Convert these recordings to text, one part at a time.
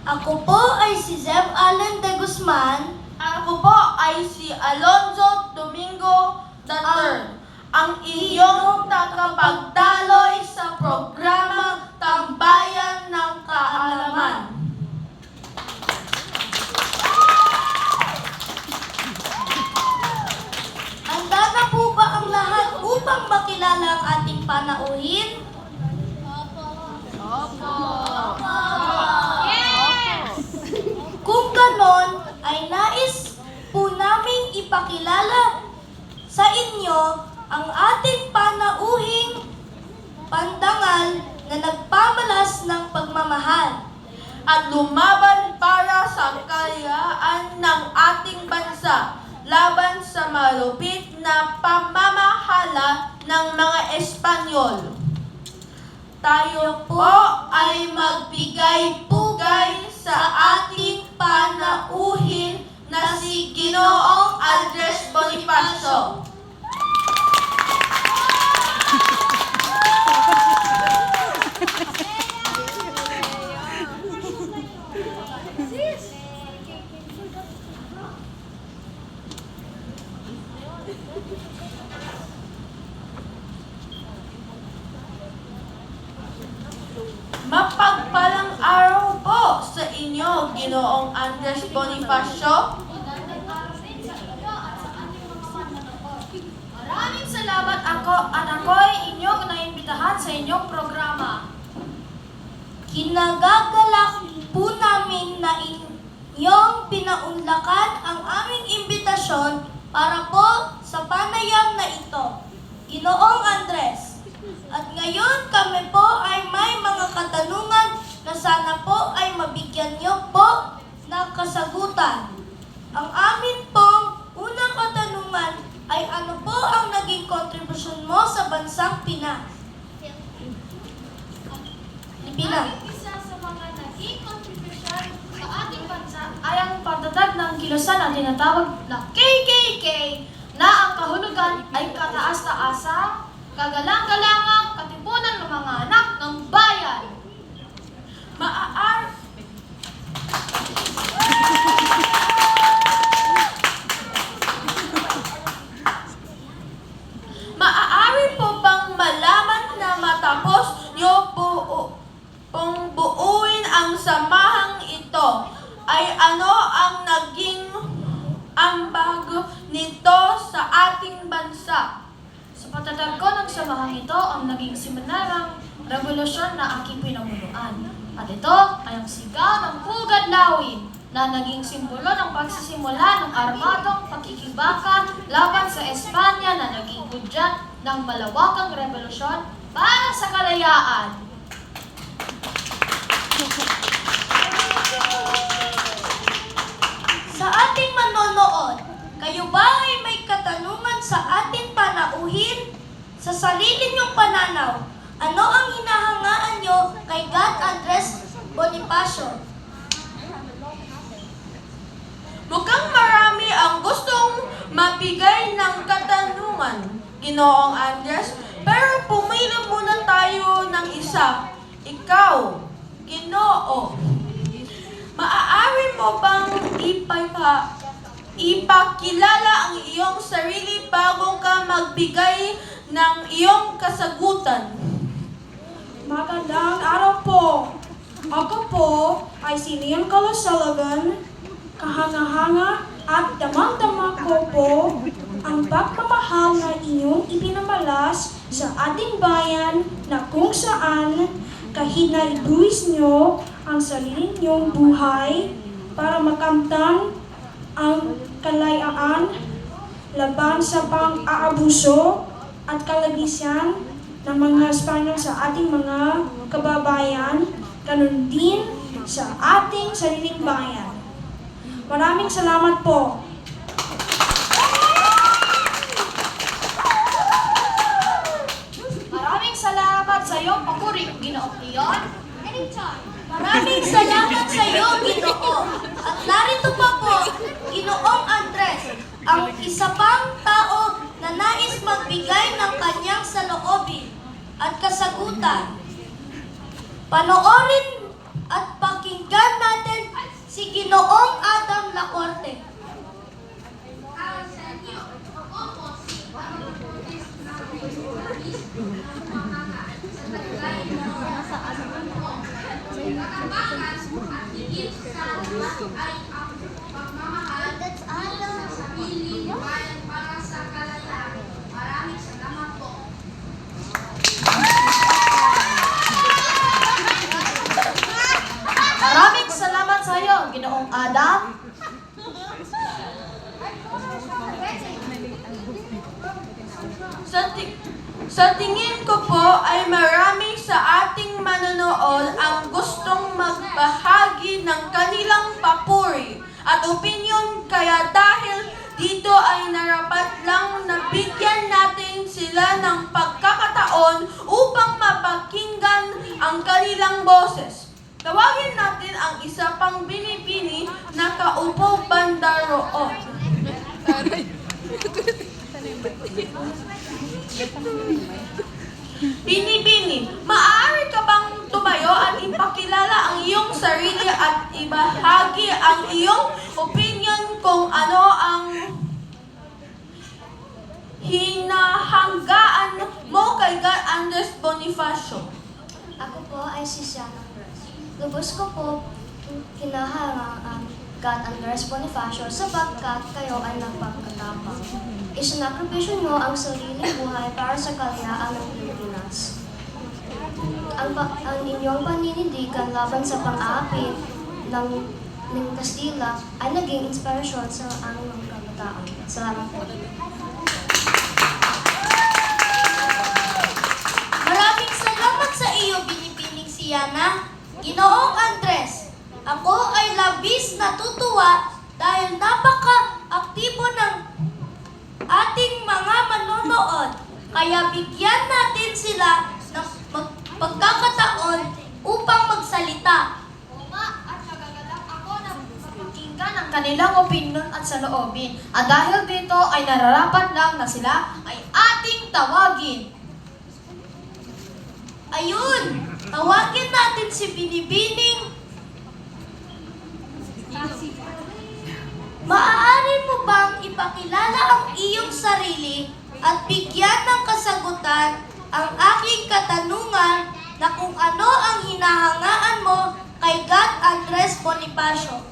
Ako po ay si Zev Allen de Guzman. Ako po ay si Alonzo Domingo III, ang iyong tagapagdaloy sa programa Tambayan ng Kaalaman. Handa na po ba ang lahat upang makilala ang ating panauhin? Kung ganon, ay nais po naming ipakilala sa inyo ang ating panauhing pandangal na nagpamalas ng pagmamahal At lumaban para sa kalayaan ng ating bansa laban sa malupit na pamamahala ng mga Espanyol. Tayo po ay magbigay-pugay sa ating panauhin na si Ginoong Andres Bonifacio. Mapagpalang araw po sa inyo, Ginoong Andres Bonifacio. Maraming salamat at ako'y inyong naimbitahan sa inyong programa. Kinagagalak po namin na inyong pinaunlakan ang aming imbitasyon para po sa panayam na ito, Ginoong Andres. At ngayon kami po ay may mga katanungan na sana po ay mabigyan niyo po ng kasagutan. Ang amin pong unang katanungan ay ano po ang naging kontribusyon mo sa bansang Pinas? Isa sa mga naging kontribusyon sa ating bansa ay ang pagtatag ng kilusan na tinatawag na KKK na ang kahulugan ay kataas-taasa, kagalang-galangang katipunan ng mga anak ng bayan. Maaari po bang malaman na matapos niyo pong buuin ang samahang ito ay ano ang naging ambag nito sa ating bansa? Sa patatag ko ng samahang ito ang naging simenarang revolusyon na aking pinamumunuan. At ito ay ang sigaw ng Pugad Lawin na naging simbolo ng pagsisimula ng armadong pakikibaka laban sa Espanya na naging hudyat ng malawakang revolusyon para sa kalayaan. Sa ating manonood, kayo ba ay may katanungan sa ating panauhin? Sa sarili niyong pananaw, ano ang hinahangaan niyo kay God Andres Bonifacio? Mukhang marami ang gustong mabigay ng katanungan, Ginoong Andres, pero pumili muna tayo ng isa. Ikaw, Ginoo, maaari mo bang ipakilala ang iyong sarili bago ka magbigay ng iyong kasagutan? Magandang araw po. Ako po ay si Liam Calosallagan. Kahanga-hanga at damang-dama ko po ang pagmamahal na inyong ipinamalas sa ating bayan na kung saan kahit na ibuwis nyo ang sarili nyong buhay para makamtan ang kalayaan laban sa pang-aabuso at kalabisan ng mga Espanyol sa ating mga kababayan, ganun din sa ating sariling bayan. Maraming salamat po. Maraming salamat sa iyong papuri, Ginoong Leon. Anytime. Maraming salamat sa iyo, Ginoo. At narito pa po, Ginoong Andres, ang isa pang tao na nais magbigay ng kanyang saloobin at kasagutan. Panoorin at pakinggan natin Ginoong Adam Lacorte. Maraming salamat sa iyo, Ginoong Adam. Sa tingin ko po ay marami sa ating manonood ang gustong magbahagi ng kanilang papuri at opinion, kaya dahil dito ay narapat lang na bigyan natin sila ng pagkakataon upang mapakinggan ang kanilang boses. Tawagin natin ang isa pang binibini na kaupo banda roon. Binibini, maaari ka bang tumayo at ipakilala ang iyong sarili at ibahagi ang iyong opinion kung ano ang hinahanggaan mo kay God Andres Bonifacio? Ako po ay si Siana Cruz. Lubos ko po hinaharang ang God Andres Bonifacio sapagkat kayo ay nagpagkatapang. Isinakripisyo niyo ang sariling buhay para sa kalayaan ng Pilipinas. Ang inyong paninindigan laban sa pang-aapit ng Kastila ay naging inspirasyon sa aming kabataan. Salamat po. Maraming salamat sa iyo, Binibining Siana. Ginoong Andres, ako ay labis natutuwa dahil napaka-aktibo ng ating mga manonood. Kaya bigyan natin sila ng pagkakataon upang magsalita. Oo nga, at nagagalak ako na mapakinggan ang kanilang opinion at saloobin. At dahil dito ay nararapat lang na sila ay ating tawagin. Ayun, tawagin natin si Binibining. Maaari mo bang ipakilala ang iyong sarili at bigyan ng kasagutan ang aking katanungan na kung ano ang hinahangaan mo kay God Andres Bonifacio?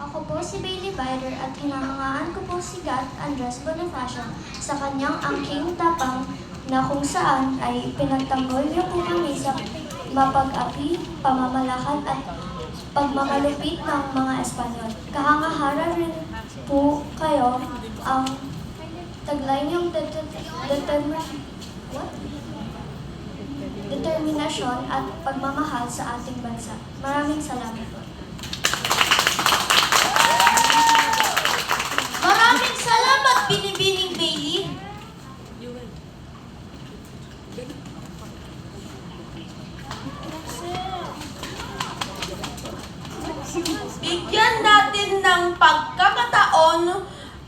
Ako po si Bailey Bider at hinahangaan ko po si God Andres Bonifacio sa kanyang angking tapang na kung saan ay pinagtanggol niyo po kami sa mapag-api, pamamalakad at pagmamalupit ng mga Espanyol. Kahangahara rin po kayo ang taglay niyong determinasyon at pagmamahal sa ating bansa. Maraming salamat po. Maraming salamat, Binibining Bailey. Bigyan natin ng pagkakataon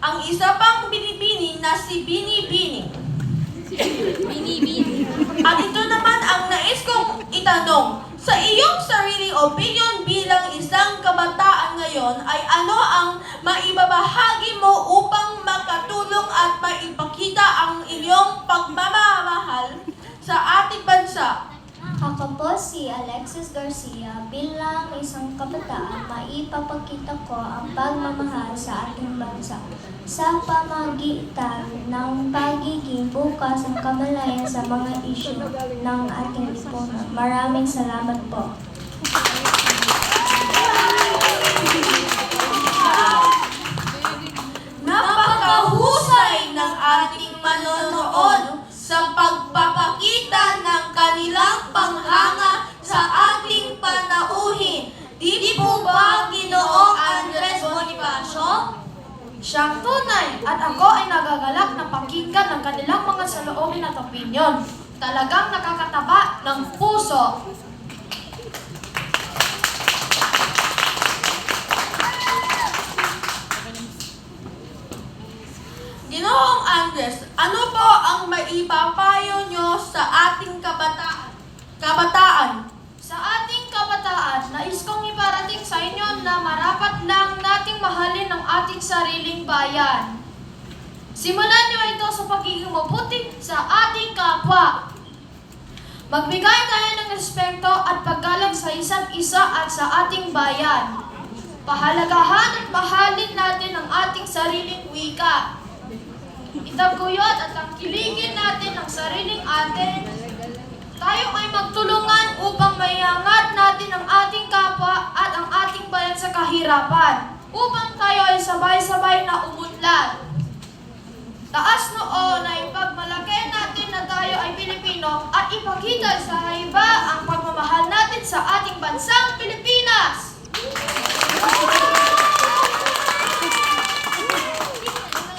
ang isa pang binibini na si Binibini. At ito naman ang nais kong itanong. Sa iyong sariling opinion bilang isang kabataan ngayon ay ano ang maibabahagi mo upang makatulong at maipakita ang iyong pagmamahal sa ating bansa? Ako po si Alexis Garcia. Bilang isang kabataan, maipapakita ko ang pagmamahal sa ating bansa sa pamagitan ng pagiging bukas ang kamalayan sa mga isyu ng ating lipunan. Maraming salamat po. Napakahusay ng ating manonood sa pagpapakita ng kanilang panghanga sa ating panauhin. Di po ba, Ginoong Andres Bonifacio? Siyang tunay at ako ay nagagalak na pakinggan ng kanilang mga saloobin at opinion. Talagang nakakataba ng puso. Ginoong Andres, ano po ang maipapayo nyo sa ating kabataan? Sa ating kabataan, nais kong iparating sa inyo na marapat lang mahalin ang ating sariling bayan. Simulan niyo ito sa pagiging mabuti sa ating kapwa. Magbigay tayo ng respeto at paggalang sa isa't isa at sa ating bayan. Pahalagahan at mahalin natin ang ating sariling wika. Itaguyod at tangkiligin natin ang sariling atin. Tayo ay magtulungan upang maiangat natin ang ating kapwa at ang ating bayan sa kahirapan, upang tayo ay sabay-sabay na umunlad. Taas noo na ipagmalaki natin na tayo ay Pilipino at ipakita sa iba ang pagmamahal natin sa ating bansang Pilipinas.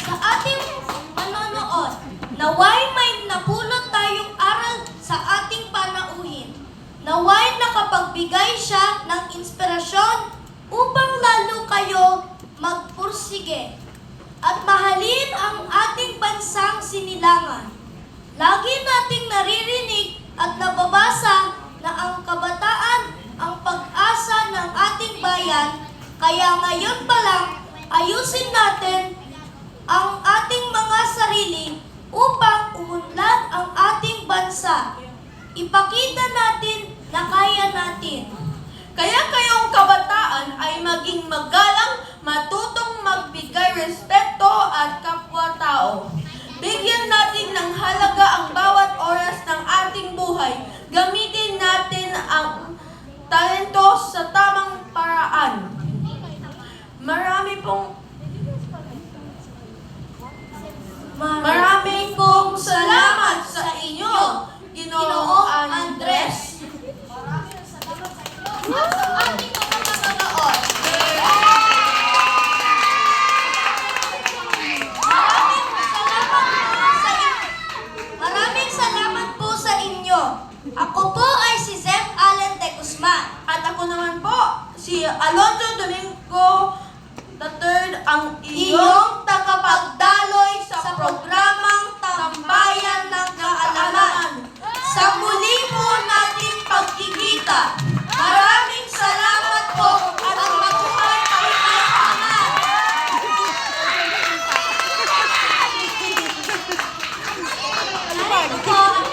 Sa ating manonood, naway may napulot tayong aral sa ating panauhin. Naway nakapagbigay siya ng inspirasyon upang lalo kayo magpursige at mahalin ang ating bansang sinilangan. Lagi nating naririnig at nababasa na ang kabataan ang pag-asa ng ating bayan, kaya ngayon pa lang ayusin natin ang ating mga sarili upang umunlad ang ating bansa. Ipakita natin na kaya natin. Kaya kayong kabataan ay maging magalang, matutong magbigay respeto at kapwa-tao. Bigyan natin ng halaga ang bawat oras ng ating buhay. Gamitin natin ang talento sa tamang paraan. Maraming pong salamat sa inyo, Ginoong Andres. At sa ating mga manonood, Maraming salamat po sa inyo. Ako po ay si Zep Allen de Guzman. At ako naman po, si Alonzo Domingo III, ang iyong